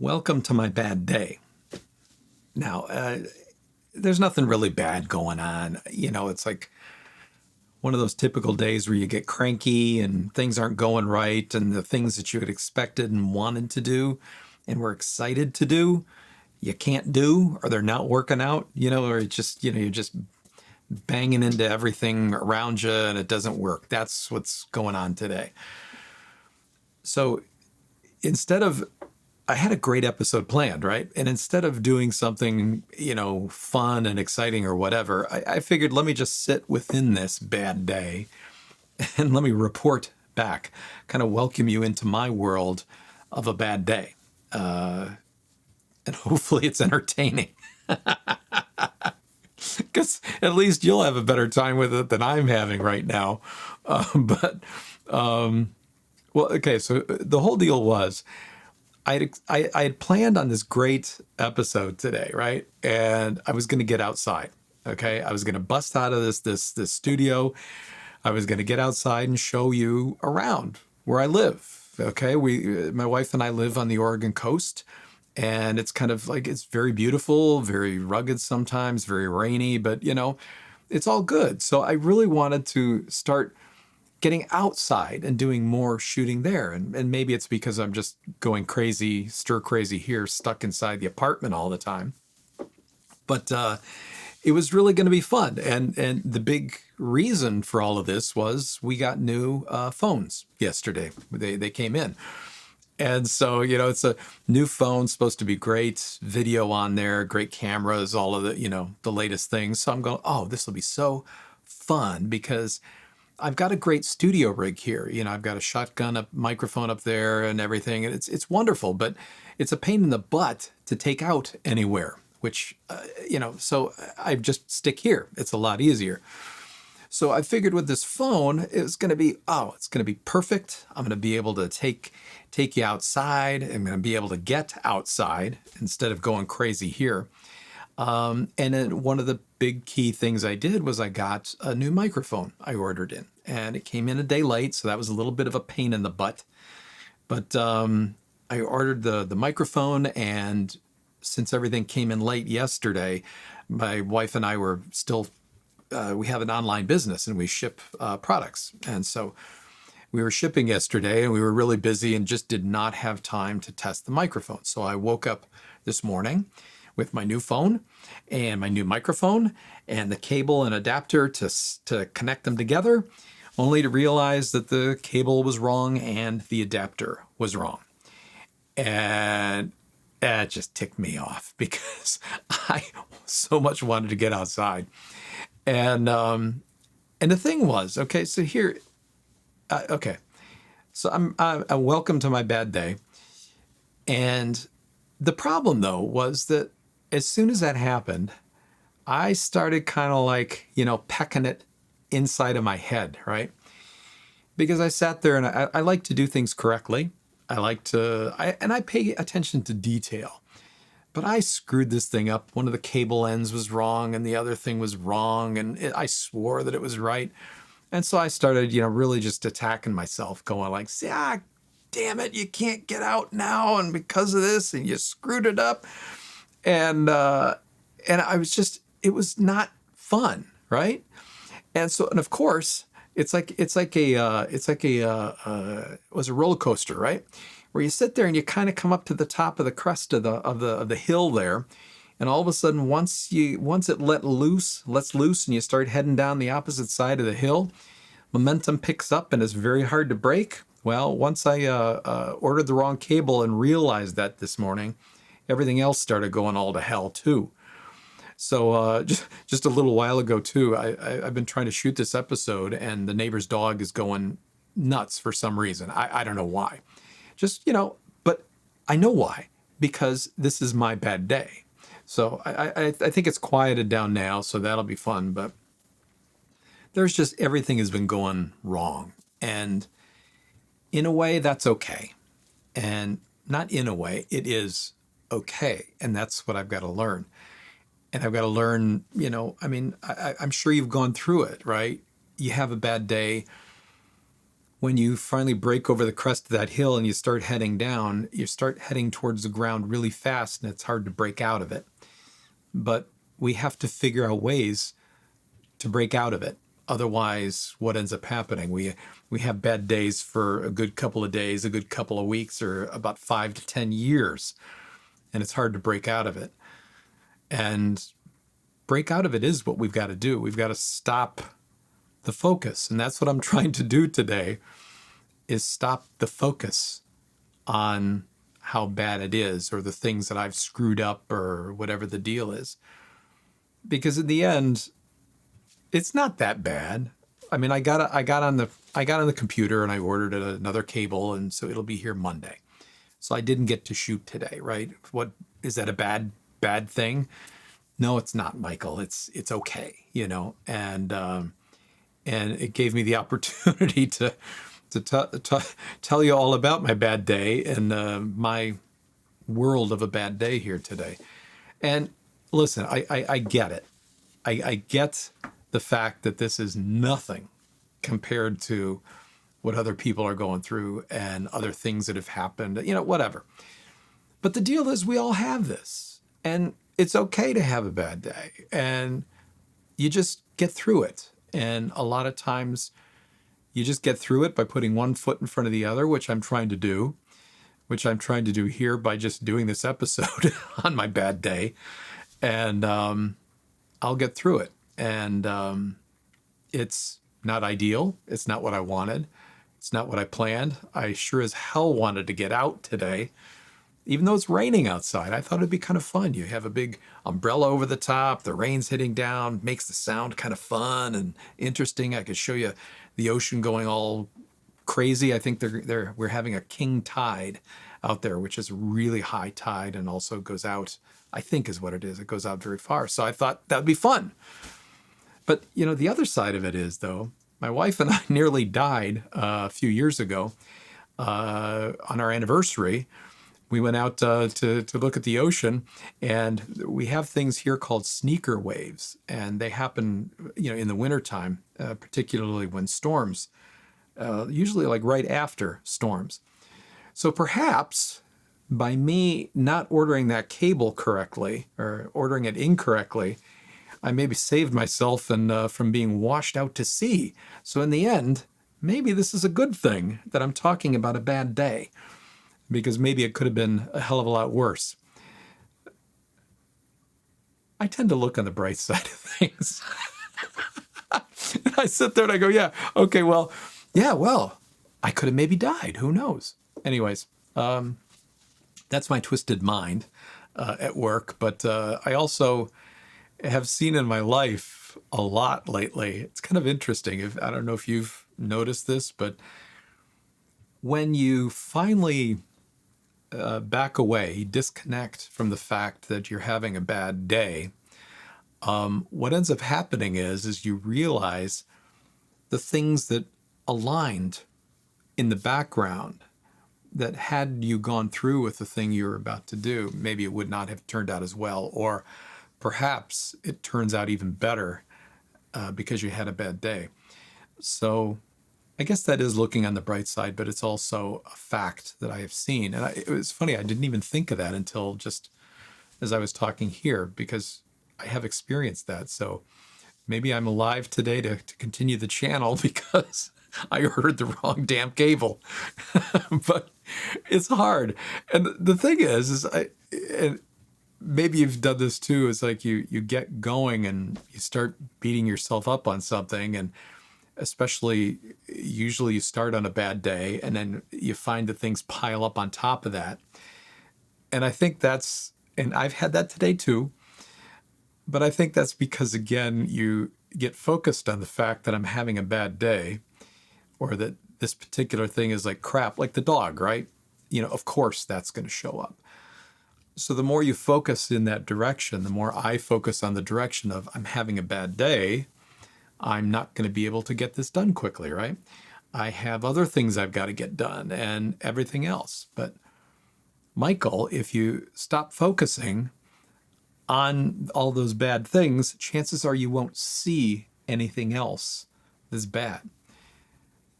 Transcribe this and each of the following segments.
Welcome to my bad day. Now, there's nothing really bad going on. It's like one of those typical days where you get cranky and things aren't going right, and the things that you had expected and wanted to do and were excited to do, you can't do, or they're not working out, or it's just, you're just banging into everything around you and it doesn't work. That's what's going on today. So instead of I had a great episode planned, right? And instead of doing something, fun and exciting or whatever, I figured let me just sit within this bad day and let me report back, kind of welcome you into my world of a bad day. And hopefully it's entertaining. Because at least you'll have a better time with it than I'm having right now. Okay, so the whole deal was, I had planned on this great episode today, right? And I was going to get outside. Okay, I was going to bust out of this studio. I was going to get outside and show you around where I live. Okay, my wife and I live on the Oregon coast, and it's kind of like it's very beautiful, very rugged sometimes, very rainy, but it's all good. So I really wanted to start getting outside and doing more shooting there. And maybe it's because I'm just going crazy, stir crazy here, stuck inside the apartment all the time. But it was really going to be fun. And the big reason for all of this was we got new phones yesterday. They came in. And so, it's a new phone, supposed to be great video on there, great cameras, all of the latest things. So I'm going, oh, this will be so fun because I've got a great studio rig here. I've got a shotgun up microphone up there and everything. And it's wonderful, but it's a pain in the butt to take out anywhere, which, so I just stick here. It's a lot easier. So I figured with this phone, it's going to be perfect. I'm going to be able to take you outside. I'm going to be able to get outside instead of going crazy here. And then one of the big key things I did was I got a new microphone I ordered in, and it came in a day late. So that was a little bit of a pain in the butt, but, I ordered the microphone, and since everything came in late yesterday, my wife and I were still, we have an online business and we ship, products. And so we were shipping yesterday and we were really busy and just did not have time to test the microphone. So I woke up this morning with my new phone and my new microphone and the cable and adapter to connect them together, only to realize that the cable was wrong and the adapter was wrong. And that just ticked me off because I so much wanted to get outside. And the thing was, okay, so here, so I'm welcome to my bad day. And the problem though was that as soon as that happened, I started kind of like, pecking it inside of my head, right? Because I sat there and I like to do things correctly. I pay attention to detail. But I screwed this thing up. One of the cable ends was wrong and the other thing was wrong. And I swore that it was right. And so I started, really just attacking myself, going like, damn it, you can't get out now. And because of this, and you screwed it up. And I was just, it was not fun, right? And so, and of course, it was a roller coaster, right? Where you sit there and you kind of come up to the top of the crest of the hill there, and all of a sudden, once it lets loose, and you start heading down the opposite side of the hill, momentum picks up and it's very hard to break. Well, once I ordered the wrong cable and realized that this morning, everything else started going all to hell too. So just a little while ago too, I've been trying to shoot this episode, and the neighbor's dog is going nuts for some reason. I don't know why. But I know why, because this is my bad day. So I think it's quieted down now, so that'll be fun. But there's just everything has been going wrong, and in a way that's okay, and not in a way it is okay, and that's what I've got to learn. And I've got to learn, I'm sure you've gone through it, right? You have a bad day. when you finally break over the crest of that hill and you start heading down, you start heading towards the ground really fast and it's hard to break out of it. But we have to figure out ways to break out of it. Otherwise, what ends up happening? We have bad days for a good couple of days, a good couple of weeks, or about 5 to 10 years, and it's hard to break out of it. And break out of it is what we've got to do. We've got to stop the focus, and that's what I'm trying to do today, is stop the focus on how bad it is or the things that I've screwed up or whatever the deal is. Because in the end, it's not that bad. I mean, I got on the computer and I ordered another cable, and so it'll be here Monday. So I didn't get to shoot today, right? What is that, a bad thing? No, it's not, Michael. It's okay, and it gave me the opportunity to tell you all about my bad day and my world of a bad day here today. And listen, I get it. I get the fact that this is nothing compared to what other people are going through and other things that have happened, whatever. But the deal is we all have this, and it's okay to have a bad day, and you just get through it. And a lot of times you just get through it by putting one foot in front of the other, which I'm trying to do here by just doing this episode on my bad day. And I'll get through it. And it's not ideal. It's not what I wanted. It's not what I planned. I sure as hell wanted to get out today. Even though it's raining outside, I thought it'd be kind of fun. You have a big umbrella over the top, the rain's hitting down, makes the sound kind of fun and interesting. I could show you the ocean going all crazy. I think we're having a king tide out there, which is really high tide and also goes out, I think is what it is. It goes out very far. So I thought that would be fun. But, the other side of it is, though, my wife and I nearly died a few years ago on our anniversary. We went out to look at the ocean, and we have things here called sneaker waves, and they happen, in the wintertime, particularly when storms, usually like right after storms. So perhaps by me not ordering that cable correctly or ordering it incorrectly, I maybe saved myself from being washed out to sea. So in the end, maybe this is a good thing that I'm talking about a bad day, because maybe it could have been a hell of a lot worse. I tend to look on the bright side of things. And I sit there and I go, yeah, okay, well, I could have maybe died. Who knows? Anyways, that's my twisted mind at work. But I also have seen in my life a lot lately. It's kind of interesting. I don't know if you've noticed this, but when you finally back away, disconnect from the fact that you're having a bad day, what ends up happening is you realize the things that aligned in the background that had you gone through with the thing you were about to do, maybe it would not have turned out as well, or perhaps it turns out even better because you had a bad day. So I guess that is looking on the bright side, but it's also a fact that I have seen. And it was funny, I didn't even think of that until just as I was talking here, because I have experienced that. So maybe I'm alive today to continue the channel because I ordered the wrong damn cable. But it's hard. And the thing is and maybe you've done this too, is like you get going and you start beating yourself up on something, and especially usually you start on a bad day and then you find that things pile up on top of that. And I think and I've had that today too, but I think that's because, again, you get focused on the fact that I'm having a bad day, or that this particular thing is like crap, like the dog, right? Of course that's going to show up. So the more you focus in that direction, the more I focus on the direction of I'm having a bad day, I'm not going to be able to get this done quickly, right? I have other things I've got to get done and everything else. But Michael, if you stop focusing on all those bad things, chances are you won't see anything else that's bad.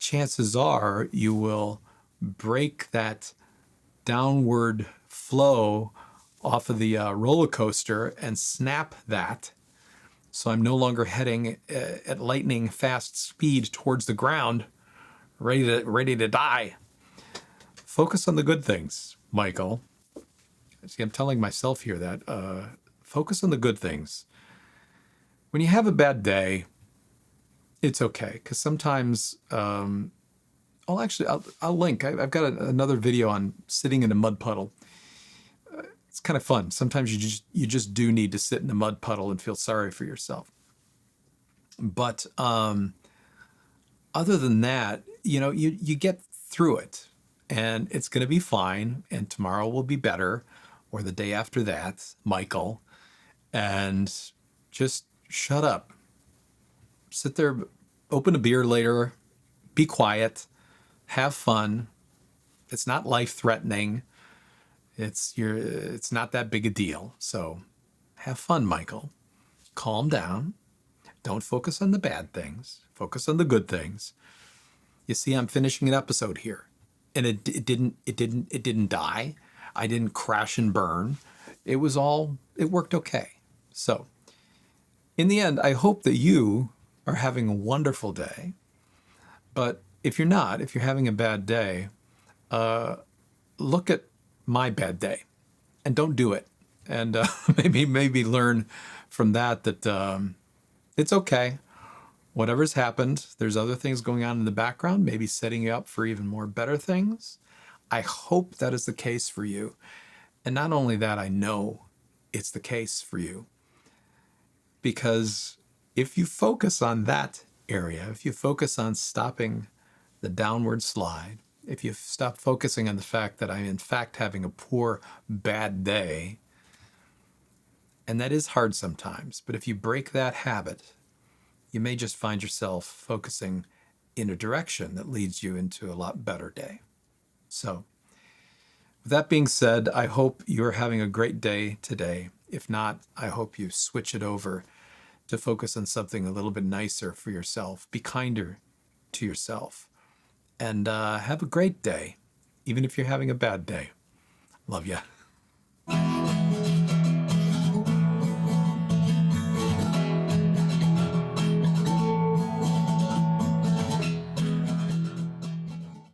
chances are you will break that downward flow off of the roller coaster and snap that. So I'm no longer heading at lightning fast speed towards the ground, ready to die. Focus on the good things, Michael. See, I'm telling myself here that focus on the good things. When you have a bad day, it's okay, because sometimes I'll link. I've got another video on sitting in a mud puddle. It's kind of fun. Sometimes you just do need to sit in a mud puddle and feel sorry for yourself. But other than that, you get through it, and it's going to be fine. And tomorrow will be better, or the day after that, Michael. And just shut up. Sit there, open a beer later, be quiet, have fun. It's not life-threatening. It's not that big a deal. So have fun, Michael. Calm down. Don't focus on the bad things. Focus on the good things. You see, I'm finishing an episode here, and it didn't die. I didn't crash and burn. It worked okay. So in the end, I hope that you are having a wonderful day. But if you're not, if you're having a bad day, look at my bad day and don't do it. And maybe learn from that it's okay. Whatever's happened, there's other things going on in the background, maybe setting you up for even more better things. I hope that is the case for you. And not only that, I know it's the case for you. Because if you focus on that area, if you focus on stopping the downward slide, if you stop focusing on the fact that I'm in fact having a poor, bad day, and that is hard sometimes, but if you break that habit, you may just find yourself focusing in a direction that leads you into a lot better day. So, with that being said, I hope you're having a great day today. If not, I hope you switch it over to focus on something a little bit nicer for yourself. Be kinder to yourself. And have a great day, even if you're having a bad day. Love ya.